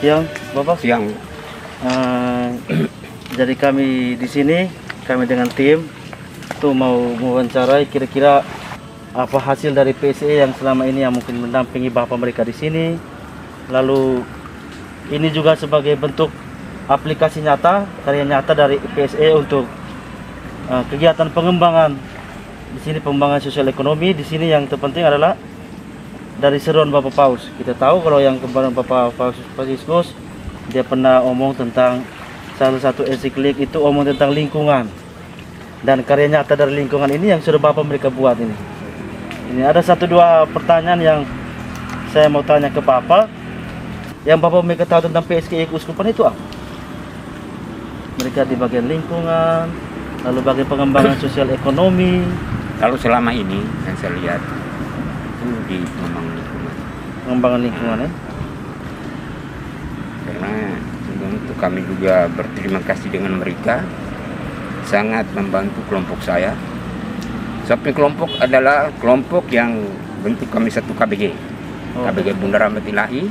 siang, Bapak. Siang. Jadi kami di sini, kami dengan tim tuh mau mewawancarai kira-kira apa hasil dari PSE yang selama ini yang mungkin mendampingi Bapak mereka di sini. Lalu ini juga sebagai bentuk aplikasi nyata, karya nyata dari PSE untuk kegiatan pengembangan di sini, pengembangan sosial ekonomi di sini. Yang terpenting adalah dari seruan Bapak Paus. Kita tahu kalau yang kemarin Bapak Paus Franciscus dia pernah omong tentang salah satu ensiklik itu omong tentang lingkungan, dan karya nyata dari lingkungan ini yang sudah Bapak mereka buat ini. Ini ada satu dua pertanyaan yang saya mau tanya ke Bapak. Yang Bapak mereka tahu tentang PSKI Keuskupan itu apa? Mereka di bagian lingkungan, lalu bagian pengembangan sosial ekonomi. Kalau selama ini yang saya lihat itu di pengembangan lingkungan. Pengembangan lingkungan ya. Karena untuk kami juga berterima kasih dengan mereka, sangat membantu kelompok saya. Sampai kelompok adalah kelompok yang bentuk kami satu KBG, KBG Bunda Rahmat Ilahi.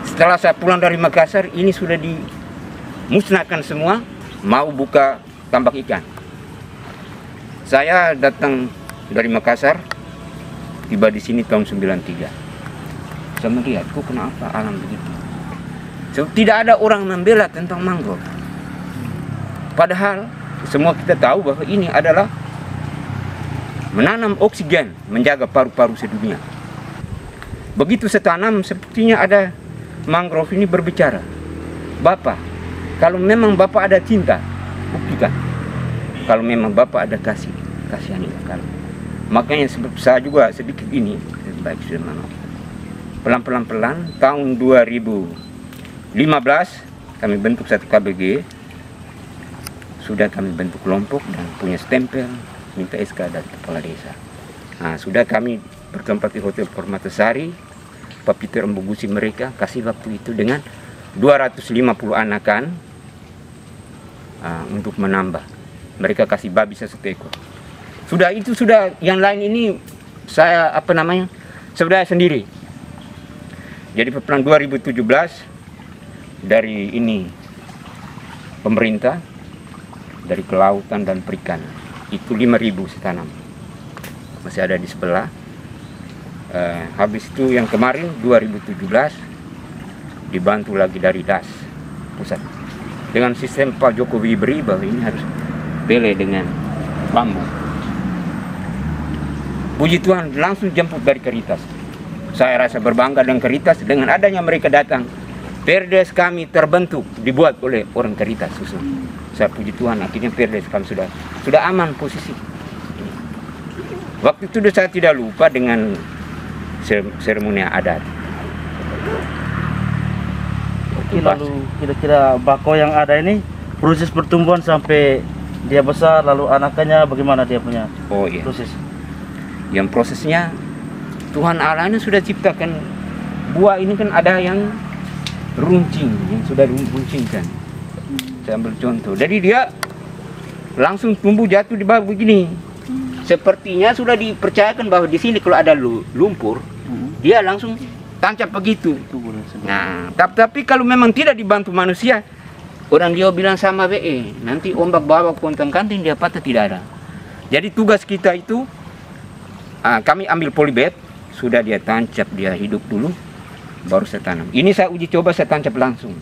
Setelah saya pulang dari Makassar, ini sudah dimusnahkan semua, mau buka tambak ikan. Saya datang dari Makassar, tiba di sini tahun 93. Saya melihat, kok kenapa alam begitu? So, tidak ada orang membela tentang mangrove. Padahal semua kita tahu bahwa ini adalah menanam oksigen, menjaga paru-paru sedunia. Begitu saya tanam, sepertinya ada mangrove ini berbicara. Bapak, kalau memang Bapak ada cinta, buktikan. Kalau memang Bapak ada kasihanilah kami. Makanya saya juga sedikit ini, baik sudah pelan-pelan tahun 2015 kami bentuk satu KBG, sudah kami bentuk kelompok dan punya stempel, minta SK dari kepala desa. Nah, sudah kami bertempat di Hotel Permatasari, Pak Peter Embugusi mereka kasih waktu itu dengan 250 anakan untuk menambah. Mereka kasih babi satu ekor. Sudah itu sudah, yang lain ini saya saudara sendiri. Jadi pada 2017 dari ini pemerintah, dari kelautan dan perikanan itu 5.000 setanam, masih ada di sebelah. Habis itu yang kemarin 2017 dibantu lagi dari DAS pusat dengan sistem Pak Jokowi beri bahwa ini harus bele dengan bambu. Puji Tuhan, langsung jemput dari Caritas. Saya rasa berbangga dengan Caritas, dengan adanya mereka datang. Perdes kami terbentuk, dibuat oleh orang Caritas susun. Saya puji Tuhan, akhirnya Perdes kami sudah aman posisi. Waktu itu saya tidak lupa dengan seremoni adat. Oke, lalu kira-kira bako yang ada ini proses pertumbuhan sampai dia besar, lalu anakannya bagaimana dia punya proses? Yang prosesnya Tuhan Allah ini sudah ciptakan buah ini kan ada yang runcing, yang sudah runcing kan. Saya ambil contoh. Jadi dia langsung tumbuh jatuh di bawah begini. Sepertinya sudah dipercayakan bahwa di sini kalau ada lumpur, dia langsung tancap begitu. Nah, tapi kalau memang tidak dibantu manusia, orang dia bilang sama BE, nanti ombak bawa kontang-kanting dia patah, tidak ada. Jadi tugas kita itu, kami ambil polybed, sudah dia tancap, dia hidup dulu, baru saya tanam. Ini saya uji coba, saya tancap langsung.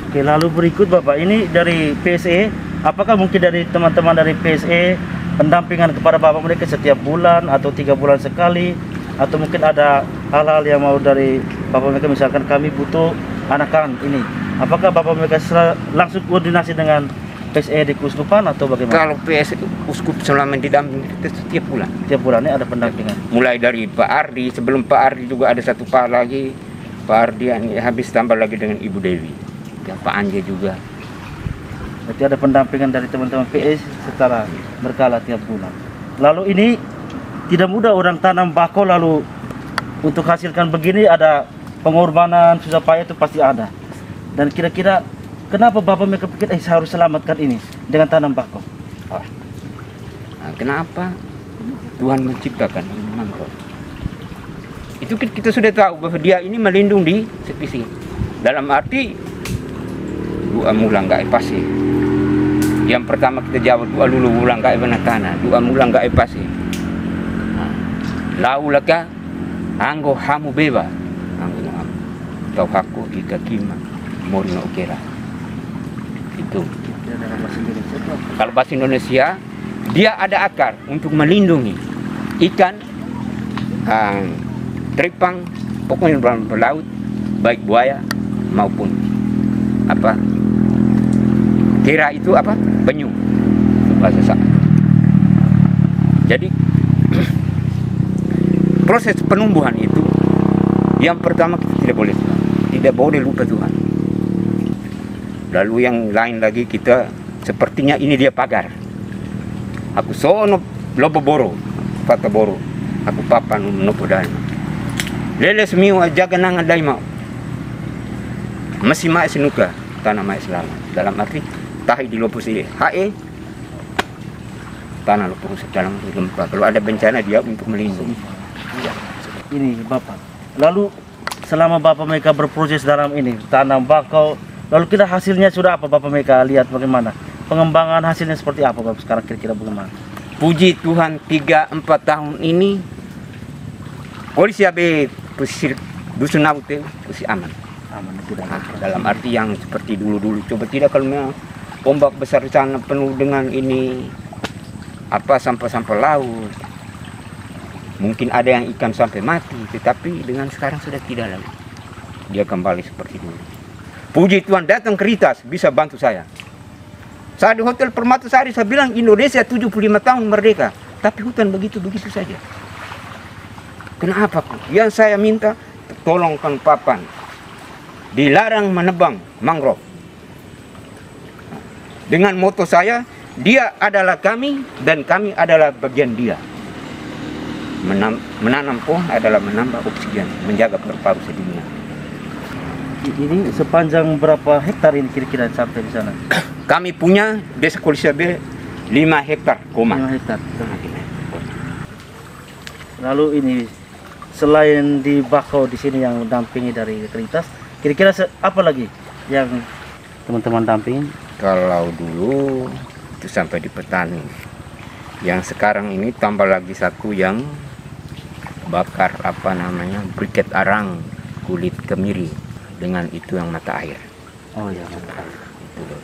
Oke, lalu berikut Bapak, ini dari PSE, apakah mungkin dari teman-teman dari PSE pendampingan kepada Bapak mereka setiap bulan atau 3 bulan sekali, atau mungkin ada hal-hal yang mau dari Bapak mereka, misalkan kami butuh anakan ini, apakah Bapak mereka langsung koordinasi dengan PSE di Keuskupan atau bagaimana? Kalau PSE Uskup selama didampingi setiap bulan. Setiap bulannya ada pendampingan. Mulai dari Pak Ardi, sebelum Pak Ardi juga ada satu Pak lagi, Pak Ardi habis tambah lagi dengan Ibu Dewi, ya, Pak Anje juga. Berarti ada pendampingan dari teman-teman PS secara berkala tiap bulan. Lalu ini tidak mudah orang tanam bako, lalu untuk hasilkan begini ada pengorbanan, susah payah itu pasti ada. Dan kira-kira kenapa Bapak mereka pikir saya harus selamatkan ini dengan tanam bako? Nah, kenapa Tuhan menciptakan mangrove? Itu kita sudah tahu bahwa dia ini melindungi di sisi. Dalam arti dua mula nggak pasti. Yang pertama kita jawab dua lulu mula nggak benar tanah, dua mula nggak pasti. Laulaka anggo hamu beba, anggo hamu. Tau haku ika kima morno kera. Itu. Kalau bahasa Indonesia, dia ada akar untuk melindungi ikan, teripang, pokoknya berlaut, baik buaya maupun apa? Kera itu apa? Penyu. Bahasa Saka. Jadi proses penumbuhan itu yang pertama kita tidak boleh lupa Tuhan. Lalu yang lain lagi kita sepertinya ini dia pagar. Aku sono lobo boro, fata boro. Aku papan nopo dalma. Lele semiu jaga nangan daima. Masih mai senuka tanah mai selama. Dalam arti tahi di lopo sini. Hae tanah lopo dalam gempa. Kalau ada bencana dia untuk melindungi. Ya. Ini Bapak. Lalu selama Bapak mereka berproses dalam ini tanam bakau, lalu kira hasilnya sudah apa Bapak mereka lihat bagaimana? Pengembangan hasilnya seperti apa Bapak sekarang kira-kira bagaimana? Puji Tuhan 3-4 tahun ini polisi abe pesisir dusun Naute masih aman. Aman tidak. Dalam arti yang seperti dulu-dulu. Coba tidak kalau memang ombak besar sana penuh dengan ini apa sampah-sampah laut. Mungkin ada yang ikan sampai mati, tetapi dengan sekarang sudah tidak lagi. Dia kembali seperti dulu. Puji Tuhan datang ke Ritas bisa bantu saya. Saya di Hotel Permatasari saya bilang Indonesia 75 tahun merdeka, tapi hutan begitu-begitu saja. Kenapa? Yang saya minta tolongkan papan. Dilarang menebang mangrove. Dengan moto saya, dia adalah kami dan kami adalah bagian dia. Menanam pohon adalah menambah oksigen, menjaga paru-paru sedunia. Ini sepanjang berapa hektar ini kira-kira sampai di sana? Kami punya Desa Kolisiabe 5 hektar, 5 hektar. Lalu ini selain di bakau di sini yang mendampingi dari Ritas, kira-kira apa lagi yang teman-teman dampingi? Kalau dulu itu sampai di petani. Yang sekarang ini tambah lagi satu yang bakar apa namanya briket arang kulit kemiri dengan itu yang mata air. Oh iya mata air. Itu.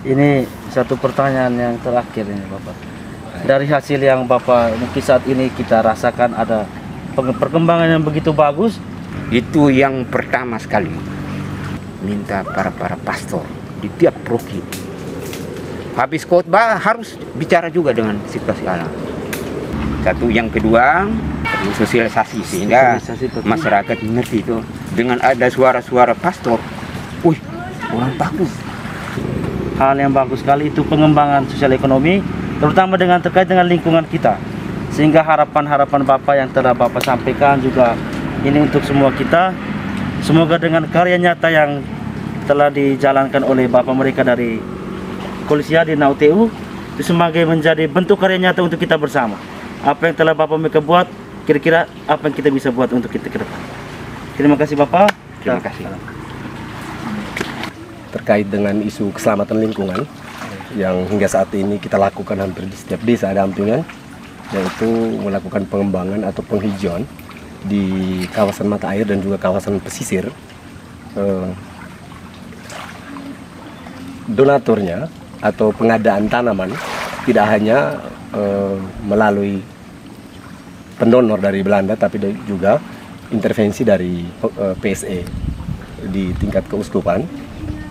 Ini satu pertanyaan yang terakhir ini Bapak. Dari hasil yang Bapak mungkin saat ini kita rasakan ada perkembangan yang begitu bagus. Itu yang pertama sekali minta para pastor di tiap provinsi. Habis khotbah harus bicara juga dengan situasi alam. Satu, yang kedua perlu sosialisasi sehingga masyarakat mengerti itu. Dengan ada suara-suara pastor, wih orang bagus. Hal yang bagus sekali itu pengembangan sosial ekonomi, terutama dengan terkait dengan lingkungan kita. Sehingga harapan-harapan Bapak yang telah Bapak sampaikan juga ini untuk semua kita. Semoga dengan karya nyata yang telah dijalankan oleh Bapak mereka dari Kolisiade Nauteu itu sebagai menjadi bentuk karya nyata untuk kita bersama. Apa yang telah Bapak mereka buat, kira-kira apa yang kita bisa buat untuk kita ke depan. Terima kasih Bapak. Terima kasih. Terkait dengan isu keselamatan lingkungan yang hingga saat ini kita lakukan hampir di setiap desa dampingan, yaitu melakukan pengembangan atau penghijauan di kawasan mata air dan juga kawasan pesisir. Donaturnya atau pengadaan tanaman tidak hanya melalui pendonor dari Belanda, tapi juga intervensi dari PSE di tingkat keuskupan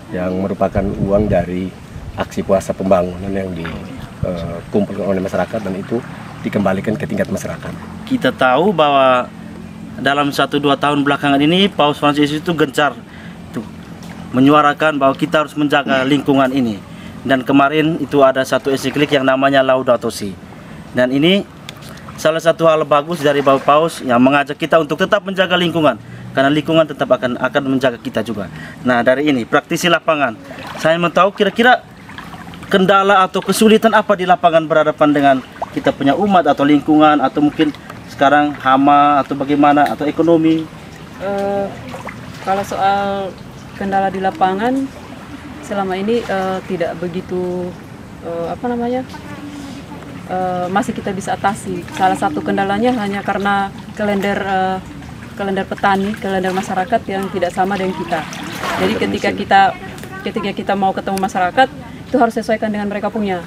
yang merupakan uang dari aksi puasa pembangunan yang dikumpulkan oleh masyarakat dan itu dikembalikan ke tingkat masyarakat. Kita tahu bahwa dalam 1-2 tahun belakangan ini Paus Fransiskus itu gencar menyuarakan bahwa kita harus menjaga lingkungan ini. Dan kemarin itu ada satu ensiklik yang namanya Laudato Si. Dan ini salah satu hal bagus dari Bapak Paus yang mengajak kita untuk tetap menjaga lingkungan. Karena lingkungan tetap akan menjaga kita juga. Nah dari ini, praktisi lapangan. Saya mau tahu kira-kira kendala atau kesulitan apa di lapangan berhadapan dengan kita punya umat atau lingkungan. Atau mungkin sekarang hama atau bagaimana atau ekonomi? Kalau soal kendala di lapangan selama ini tidak begitu masih kita bisa atasi. Salah satu kendalanya hanya karena kalender petani, kalender masyarakat yang tidak sama dengan kita. Jadi ketika kita mau ketemu masyarakat itu harus sesuaikan dengan mereka punya.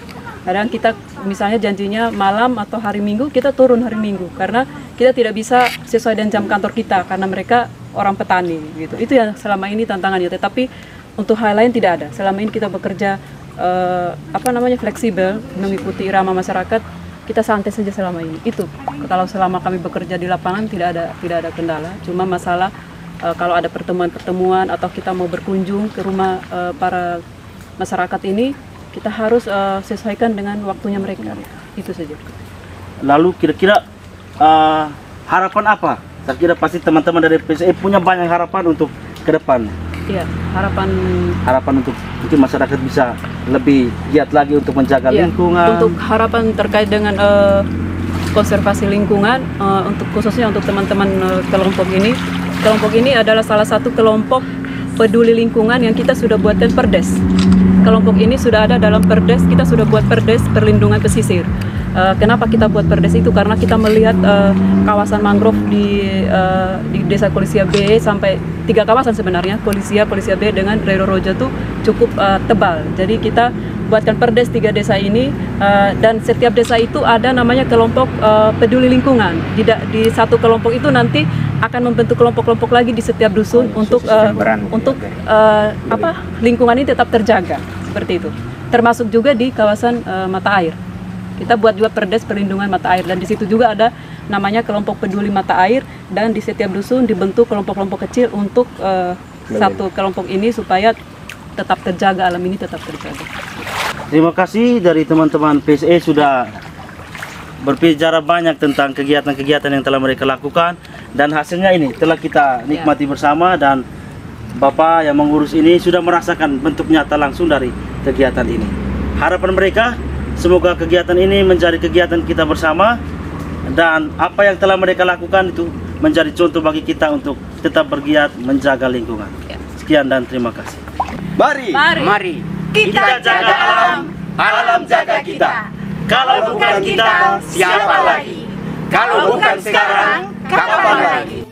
Kadang kita misalnya janjinya malam atau hari Minggu, kita turun hari Minggu karena kita tidak bisa sesuai dengan jam kantor kita karena mereka orang petani gitu. Itu yang selama ini tantangannya. Tetapi untuk hal lain tidak ada. Selama ini kita bekerja fleksibel mengikuti irama masyarakat. Kita santai saja selama ini. Itu kalau selama kami bekerja di lapangan tidak ada kendala. Cuma masalah kalau ada pertemuan-pertemuan atau kita mau berkunjung ke rumah para masyarakat ini, kita harus sesuaikan dengan waktunya mereka. Itu saja. Lalu kira-kira harapan apa? Saya kira pasti teman-teman dari PSE punya banyak harapan untuk ke depan. Iya, harapan untuk mungkin masyarakat bisa lebih giat lagi untuk menjaga lingkungan. Untuk harapan terkait dengan konservasi lingkungan, khususnya untuk teman-teman kelompok ini. Kelompok ini adalah salah satu kelompok peduli lingkungan yang kita sudah buatkan perdes. Kelompok ini sudah ada dalam perdes, kita sudah buat perdes perlindungan pesisir. Kenapa kita buat perdes itu? Karena kita melihat kawasan mangrove di Desa Kolisia B sampai 3 kawasan sebenarnya, Kolisia B dengan Rero Roja itu cukup tebal. Jadi kita buatkan perdes 3 desa ini dan setiap desa itu ada namanya kelompok peduli lingkungan. Di satu kelompok itu nanti akan membentuk kelompok-kelompok lagi di setiap dusun untuk lingkungan ini tetap terjaga seperti itu. Termasuk juga di kawasan mata air. Kita buat juga perdes perlindungan mata air dan di situ juga ada namanya kelompok peduli mata air dan di setiap dusun dibentuk kelompok-kelompok kecil untuk satu kelompok ini supaya tetap terjaga, alam ini tetap terjaga. Terima kasih dari teman-teman PSE sudah berbicara banyak tentang kegiatan-kegiatan yang telah mereka lakukan dan hasilnya ini telah kita nikmati bersama dan Bapak yang mengurus ini sudah merasakan bentuk nyata langsung dari kegiatan ini. Harapan mereka semoga kegiatan ini menjadi kegiatan kita bersama dan apa yang telah mereka lakukan itu menjadi contoh bagi kita untuk tetap bergiat menjaga lingkungan. Sekian dan terima kasih. Mari. Kita jaga alam, alam jaga kita. Kalau bukan kita, siapa lagi? Kalau bukan sekarang, kapan lagi?